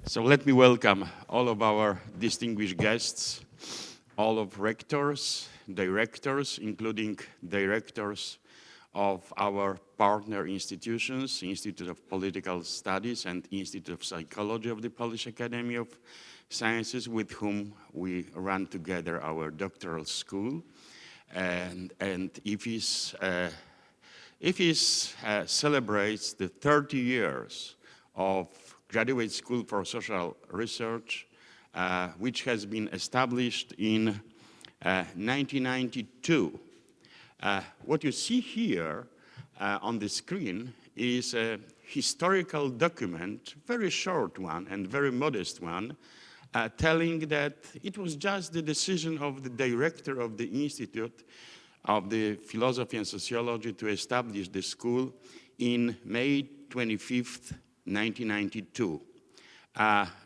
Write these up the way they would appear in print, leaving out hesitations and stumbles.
So let me welcome all of our distinguished guests, all of rectors, directors, including directors of our partner institutions, Institute of Political Studies and Institute of Psychology of the Polish Academy of Sciences, with whom we run together our doctoral school. And IFiS, celebrates the 30 years of Graduate School for Social Research, which has been established in 1992. What you see here on the screen is a historical document, very short one and very modest one, telling that it was just the decision of the director of the Institute of the Philosophy and Sociology to establish the school in May 25th, 1992.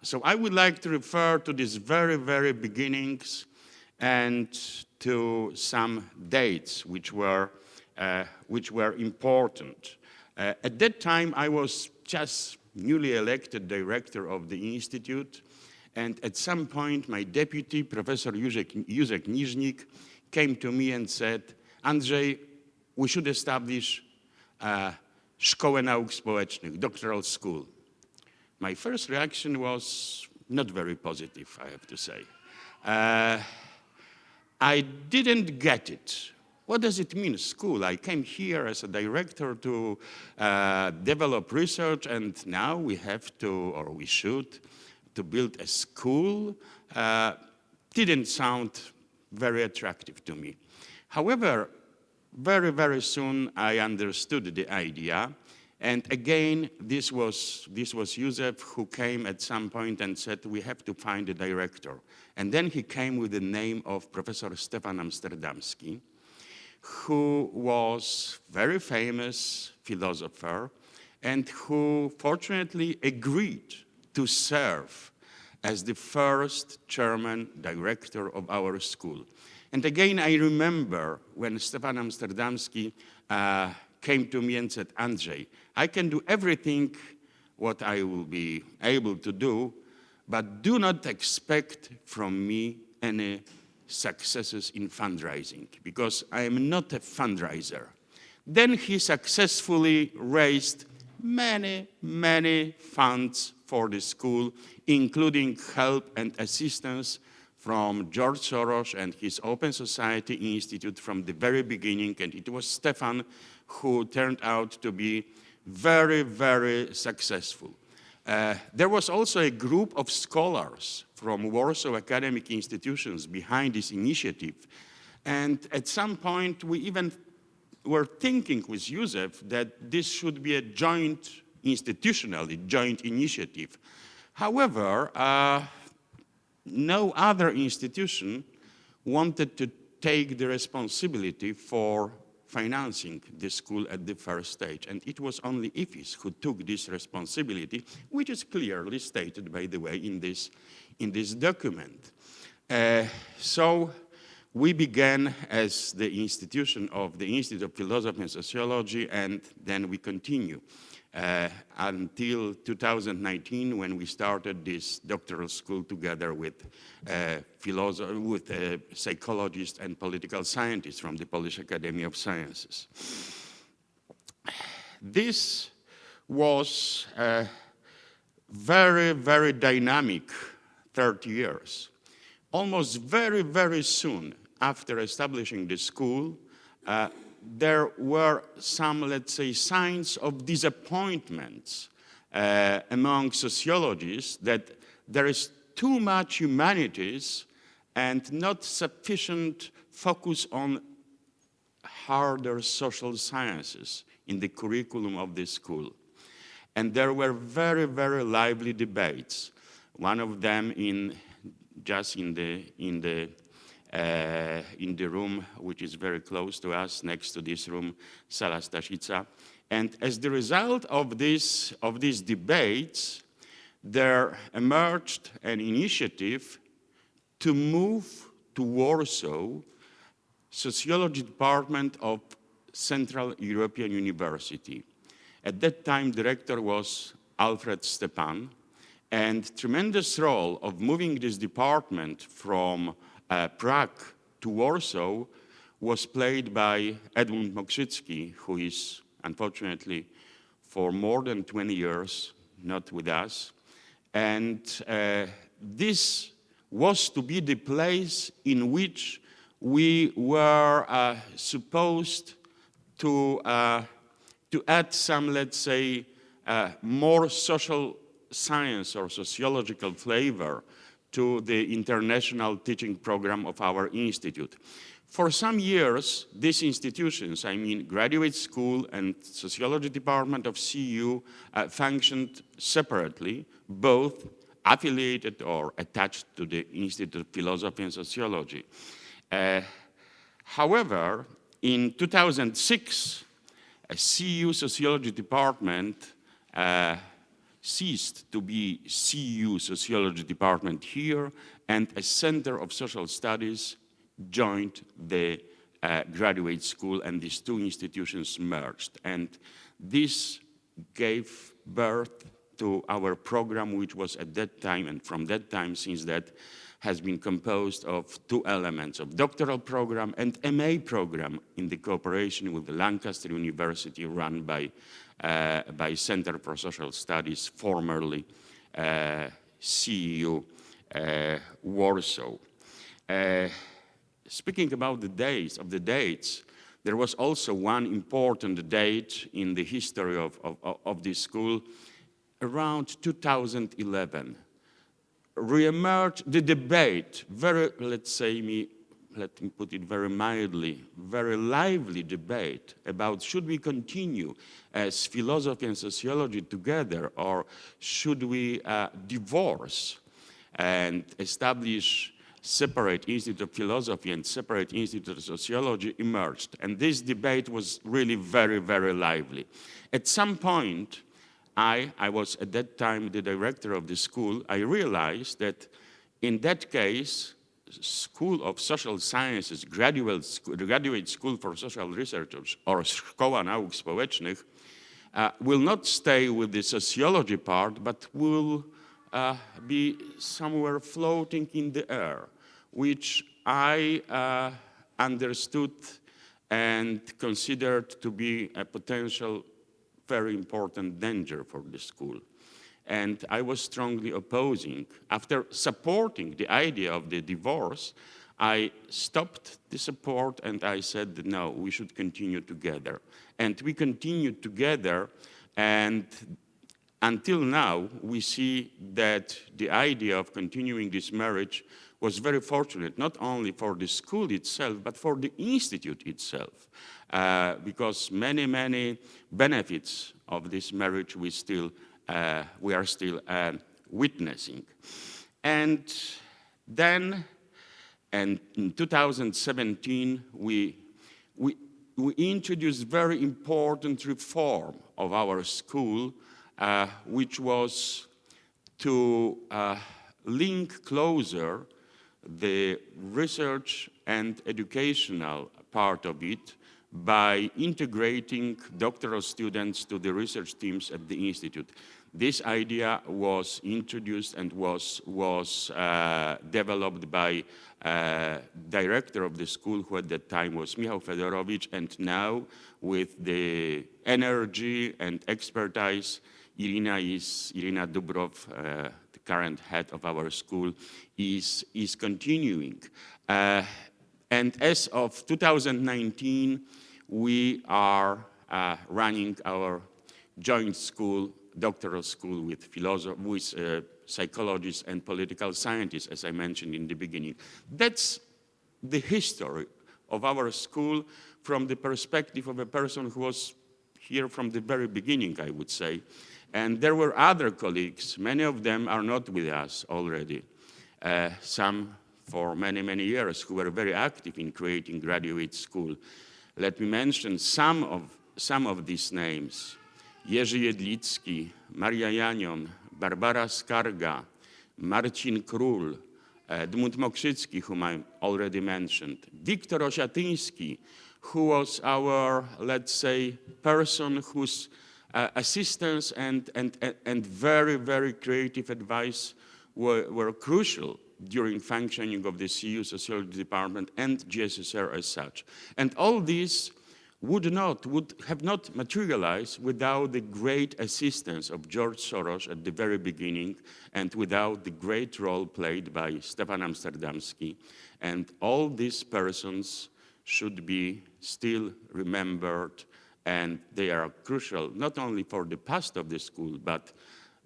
So I would like to refer to these very, very beginnings and to some dates which were important. At that time, I was just newly elected director of the Institute, and at some point, my deputy, Professor Józef Niżnik, came to me and said, Andrzej, we should establish Szkołę Nauk Społecznych, doctoral school. My first reaction was not very positive, I have to say. I didn't get it. What does it mean, school? I came here as a director to develop research, and now we have to, or we should, to build a school. Didn't sound very attractive to me. However, very, very soon I understood the idea. And again, this was Józef who came at some point and said, we have to find a director. And then he came with the name of Professor Stefan Amsterdamski, who was a very famous philosopher and who fortunately agreed to serve as the first German director of our school. And again, I remember when Stefan Amsterdamski came to me and said, Andrzej, I can do everything what I will be able to do, but do not expect from me any successes in fundraising, because I am not a fundraiser. Then he successfully raised many, many funds for the school, including help and assistance from George Soros and his Open Society Institute from the very beginning. And it was Stefan who turned out to be very, very successful. There was also a group of scholars from Warsaw academic institutions behind this initiative. And at some point, we even were thinking with Józef that this should be a joint, institutionally joint initiative. However, no other institution wanted to take the responsibility for financing the school at the first stage. And it was only IFiS who took this responsibility, which is clearly stated, by the way, in this document. So we began as the institution of the Institute of Philosophy and Sociology, and then we continue until 2019, when we started this doctoral school together with psychologists and political scientists from the Polish Academy of Sciences. This was a very, very dynamic 30 years. Almost very, very soon after establishing the school, there were some, let's say, signs of disappointments among sociologists that there is too much humanities and not sufficient focus on harder social sciences in the curriculum of the school. And there were very, very lively debates. One of them just in the room, which is very close to us, next to this room, Sala Staszica. And as the result of these debates, there emerged an initiative to move to Warsaw Sociology Department of Central European University. At that time, director was Alfred Stepan, And tremendous role of moving this department from Prague to Warsaw was played by Edmund Mokrzycki, who is unfortunately for more than 20 years not with us. And this was to be the place in which we were supposed to add some, let's say, more social science or sociological flavor to the international teaching program of our institute. For some years, these institutions, I mean graduate school and sociology department of CU, functioned separately, both affiliated or attached to the Institute of Philosophy and Sociology. However, in 2006, a CU sociology department ceased to be CU sociology department here, and a Center of Social Studies joined the graduate school, and these two institutions merged. And this gave birth to our program, which was at that time, and from that time since that, has been composed of two elements, of doctoral program and MA program in the cooperation with the Lancaster University, run by Center for Social Studies, formerly CEU Warsaw. Speaking about the dates, there was also one important date in the history of this school. Around 2011, re-emerged the debate, let me put it very mildly, very lively debate about should we continue as philosophy and sociology together, or should we divorce and establish separate Institute of Philosophy and separate Institute of Sociology emerged. And this debate was really very, very lively. At some point, I was at that time the director of the school, I realized that in that case, School of Social Sciences, graduate school for social researchers, or Szkoła Nauk Społecznych, will not stay with the sociology part, but will be somewhere floating in the air, which I understood and considered to be a potential very important danger for the school. And I was strongly opposing. After supporting the idea of the divorce, I stopped the support and I said, no, we should continue together. And we continued together, and until now, we see that the idea of continuing this marriage was very fortunate, not only for the school itself, but for the institute itself, because many, many benefits of this marriage we are still witnessing. And then, in 2017, we introduced very important reform of our school, which was to link closer the research and educational part of it by integrating doctoral students to the research teams at the institute. This idea was introduced and was developed by director of the school, who at that time was Michał Fedorowicz, and now with the energy and expertise, Irina Dubrow, the current head of our school, is continuing. And as of 2019, we are running our joint school, doctoral school with psychologists and political scientists, as I mentioned in the beginning. That's the history of our school from the perspective of a person who was here from the very beginning, I would say. And there were other colleagues, many of them are not with us already, some for many, many years, who were very active in creating graduate school. Let me mention some of these names: Jerzy Jedlicki, Maria Janion, Barbara Skarga, Marcin Król, Edmund Mokrzycki, whom I already mentioned, Wiktor Osiatyński, who was our, let's say, person whose assistance and very, very creative advice were crucial during functioning of the CU Sociology Department and GSSR as such. And all this would have not materialized without the great assistance of George Soros at the very beginning and without the great role played by Stefan Amsterdamski. And all these persons should be still remembered, and they are crucial not only for the past of the school, but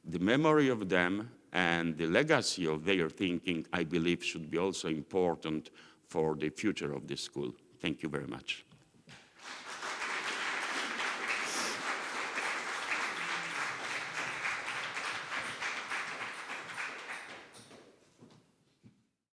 the memory of them and the legacy of their thinking, I believe, should be also important for the future of the school. Thank you very much.